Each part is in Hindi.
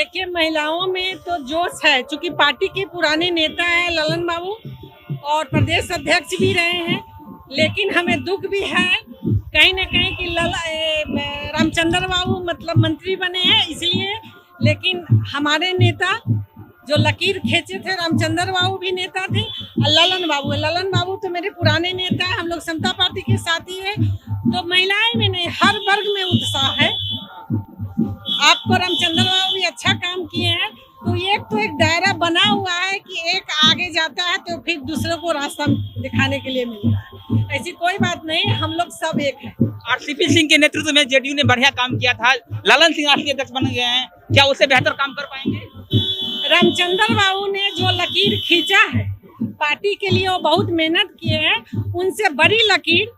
देखिए, महिलाओं में तो जोश है, चूंकि पार्टी के पुराने नेता हैं ललन बाबू और प्रदेश अध्यक्ष भी रहे हैं, लेकिन हमें दुख भी है कहीं न कहीं कि रामचंद्र बाबू मतलब मंत्री बने हैं इसलिए। लेकिन हमारे नेता जो लकीर खींचे थे, रामचंद्र बाबू भी नेता थे और ललन बाबू तो मेरे पुराने नेता हैं, हम लोग समता पार्टी के साथी हैं। तो महिलाएं में नहीं, हर वर्ग में उत्साह है। आपको रामचंद्र बाबू भी अच्छा काम किए हैं, तो एक दायरा बना हुआ है कि एक आगे जाता है तो फिर दूसरों को रास्ता दिखाने के लिए मिलता है। ऐसी कोई बात नहीं, हम लोग सब एक हैं। आरसीपी सिंह के नेतृत्व में जेडीयू ने बढ़िया काम किया था, ललन सिंह राष्ट्रीय अध्यक्ष बन गए हैं, क्या उससे बेहतर काम कर पाएंगे? रामचंद्र बाबू ने जो लकीर खींचा है पार्टी के लिए, वो बहुत मेहनत किए हैं, उनसे बड़ी लकीर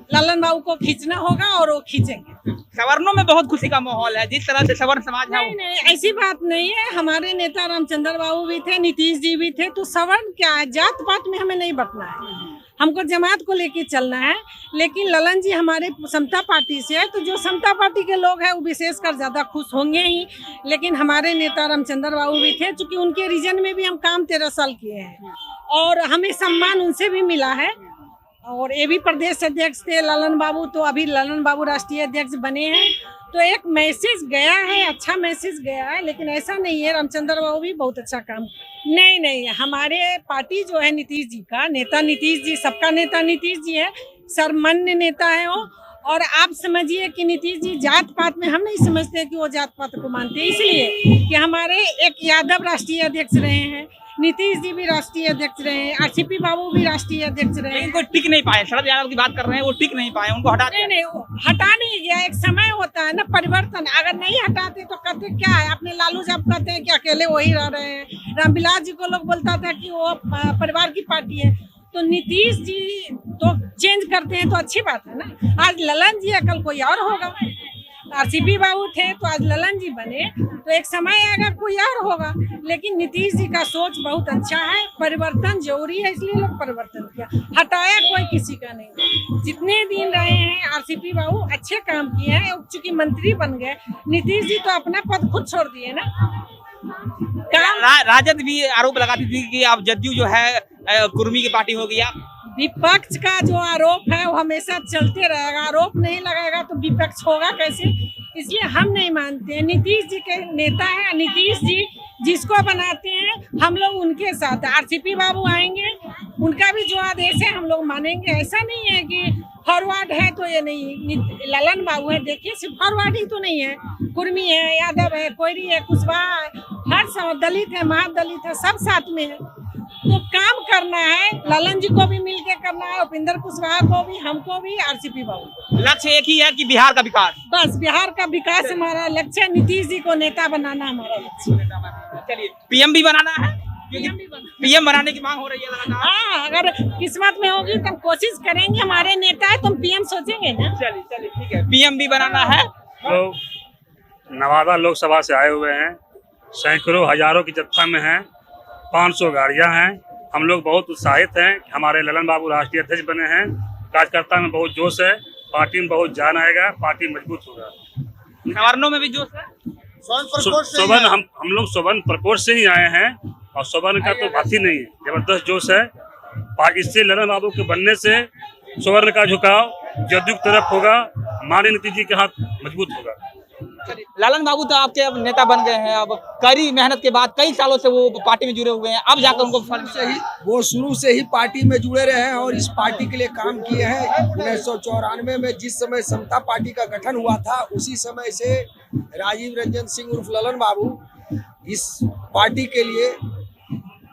ललन बाबू को खींचना होगा और वो खींचेंगे। सवर्णों में बहुत खुशी का माहौल है, जिस तरह से सवर्ण समाज है। नहीं, ऐसी बात नहीं है। हमारे नेता रामचंद्र बाबू भी थे, नीतीश जी भी थे, तो सवर्ण क्या है, जात पात में हमें नहीं बटना है, हमको जमात को लेके चलना है। लेकिन ललन जी हमारे समता पार्टी से है, तो जो समता पार्टी के लोग हैं वो विशेषकर ज्यादा खुश होंगे ही। लेकिन हमारे नेता रामचंद्र बाबू भी थे, चूंकि उनके रीजन में भी हम काम 13 साल किए हैं और हमें सम्मान उनसे भी मिला है। और ये भी प्रदेश अध्यक्ष थे ललन बाबू, तो अभी ललन बाबू राष्ट्रीय अध्यक्ष बने हैं, तो एक मैसेज गया है, अच्छा मैसेज गया है। लेकिन ऐसा नहीं है, रामचंद्र बाबू भी बहुत अच्छा काम। नहीं, हमारे पार्टी जो है नीतीश जी का नेता, नीतीश जी सबका नेता नीतीश जी है, सर्वमान्य नेता है वो। और आप समझिए कि नीतीश जी जात पात में, हम नहीं समझते कि वो जात पात को मानते हैं, इसलिए कि हमारे एक यादव राष्ट्रीय अध्यक्ष रहे हैं, नीतीश जी भी राष्ट्रीय अध्यक्ष रहे हैं, आरसीपी बाबू भी राष्ट्रीय अध्यक्ष रहे हैं। इनको टिक नहीं पाए, शरद यादव की बात कर रहे हैं, वो टिक नहीं पाए, उनको हटा नहीं, हटा नहीं गया। एक समय होता है ना परिवर्तन, अगर नहीं हटाते तो कहते क्या है, अपने लालू जब कहते हैं कि अकेले वही रह रहे हैं, रामविलास जी को लोग बोलता था कि वो परिवार की पार्टी है, तो नीतीश जी तो चेंज करते हैं तो अच्छी बात है ना। आज ललन जी है, कल कोई और होगा। आरसीपी बाबू थे तो आज ललन जी बने, तो एक समय आएगा कोई और होगा। लेकिन नीतीश जी का सोच बहुत अच्छा है, परिवर्तन जरूरी है, इसलिए लोग परिवर्तन किया, हटाया कोई किसी का नहीं। जितने दिन रहे हैं आरसीपी बाबू अच्छे काम किए हैं, चूंकि मंत्री बन गए। नीतीश जी तो अपना पद खुद छोड़ दिए ना। राजद भी आरोप लगाती थी कि आप जदयू जो है कुर्मी की पार्टी हो गया। विपक्ष का जो आरोप है वो हमेशा चलते रहेगा, आरोप नहीं लगाएगा तो विपक्ष होगा कैसे। इसलिए हम नहीं मानते हैं, नीतीश जी के नेता है, नीतीश जी जिसको बनाते हैं हम लोग उनके साथ। आरसीपी बाबू आएंगे, उनका भी जो आदेश है हम लोग मानेंगे। ऐसा नहीं है कि फॉरवर्ड है तो ये नहीं, ललन बाबू है, देखिए सिर्फ फॉरवर्ड ही तो नहीं है, कुर्मी है, यादव है, कोयरी है, कुशवाहा है, हर दलित है, महादलित है, सब साथ में है। तो काम करना है, ललन जी को भी मिलके करना है, उपेंद्र कुशवाहा को भी, हमको भी, आरसीपी बाबू को। लक्ष्य एक ही है कि बिहार का विकास, बस बिहार का विकास हमारा लक्ष्य है। नीतीश जी को नेता बनाना हमारा लक्ष्य। चलिए, पीएम भी बनाना है, पीएम बनाने की मांग हो रही है। हाँ, अगर किस्मत में होगी तो हम कोशिश करेंगे, हमारे नेता है तो हम पीएम सोचेंगे ना। चलिए ठीक है, पीएम भी बनाना है। लोग नवादा लोकसभा से आए हुए हैं, सैकड़ों हजारों की जत्था में हैं, 500 गाड़ियां हैं। हम लोग बहुत उत्साहित हैं कि हमारे ललन बाबू राष्ट्रीय अध्यक्ष बने हैं। कार्यकर्ता में बहुत जोश है, पार्टी में बहुत जान आएगा, पार्टी मजबूत होगा। सवर्णों में भी जोश है। सोबन हम लोग सोबन प्रकोष्ठ से ही आए हैं और सोबन का तो बात ही नहीं है, जबरदस्त जोश है। इससे ललन बाबू के बनने से सोबन का झुकाव जदयू की तरफ होगा, हमारे नीतीश जी के हाथ मजबूत होगा। ललन बाबू तो आपके अब नेता बन गए हैं, अब कड़ी मेहनत के बाद कई सालों से वो पार्टी में जुड़े हुए हैं, अब जाकर उनको फल से ही वो शुरू से ही पार्टी में जुड़े रहे हैं और इस पार्टी के लिए काम किए हैं। 1994 में जिस समय समता पार्टी का गठन हुआ था, उसी समय से राजीव रंजन सिंह उर्फ ललन बाबू इस पार्टी के लिए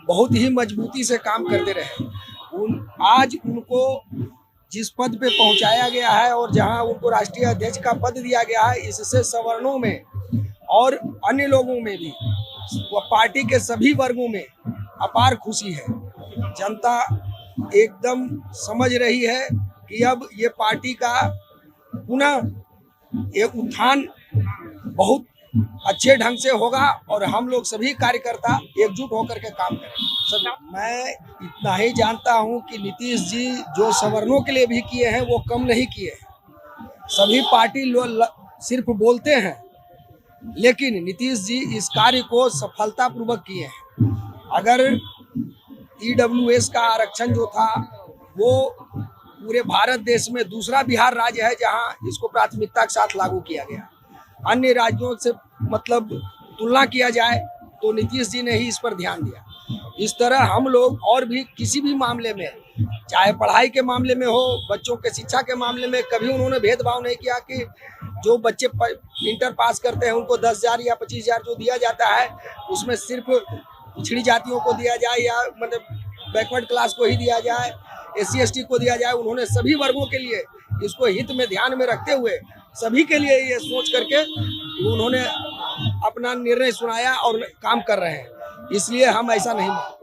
बहुत ही मजबूती से काम करते रहे। आज उनको जिस पद पे पहुंचाया गया है और जहां उनको राष्ट्रीय अध्यक्ष का पद दिया गया है, इससे सवर्णों में और अन्य लोगों में भी, पार्टी के सभी वर्गों में अपार खुशी है। जनता एकदम समझ रही है कि अब ये पार्टी का पुनः एक उत्थान बहुत अच्छे ढंग से होगा और हम लोग सभी कार्यकर्ता एकजुट होकर के काम करें। मैं इतना ही जानता हूं कि नीतीश जी जो सवर्णों के लिए भी किए हैं वो कम नहीं किए हैं। सभी पार्टी लोग सिर्फ बोलते हैं लेकिन नीतीश जी इस कार्य को सफलतापूर्वक किए हैं। अगर ईडब्ल्यूएस का आरक्षण जो था वो पूरे भारत देश में दूसरा बिहार राज्य है जहां इसको प्राथमिकता के साथ लागू किया गया। अन्य राज्यों से मतलब तुलना किया जाए तो नीतीश जी ने ही इस पर ध्यान दिया। इस तरह हम लोग और भी किसी भी मामले में, चाहे पढ़ाई के मामले में हो, बच्चों के शिक्षा के मामले में, कभी उन्होंने भेदभाव नहीं किया कि जो बच्चे इंटर पास करते हैं उनको 10,000 या 25,000 जो दिया जाता है उसमें सिर्फ पिछड़ी जातियों को दिया जाए या मतलब बैकवर्ड क्लास को ही दिया जाए, SC ST को दिया जाए। उन्होंने सभी वर्गों के लिए इसको हित में ध्यान में रखते हुए सभी के लिए ये सोच करके उन्होंने अपना निर्णय सुनाया और काम कर रहे हैं। इसलिए हम ऐसा नहीं मानते।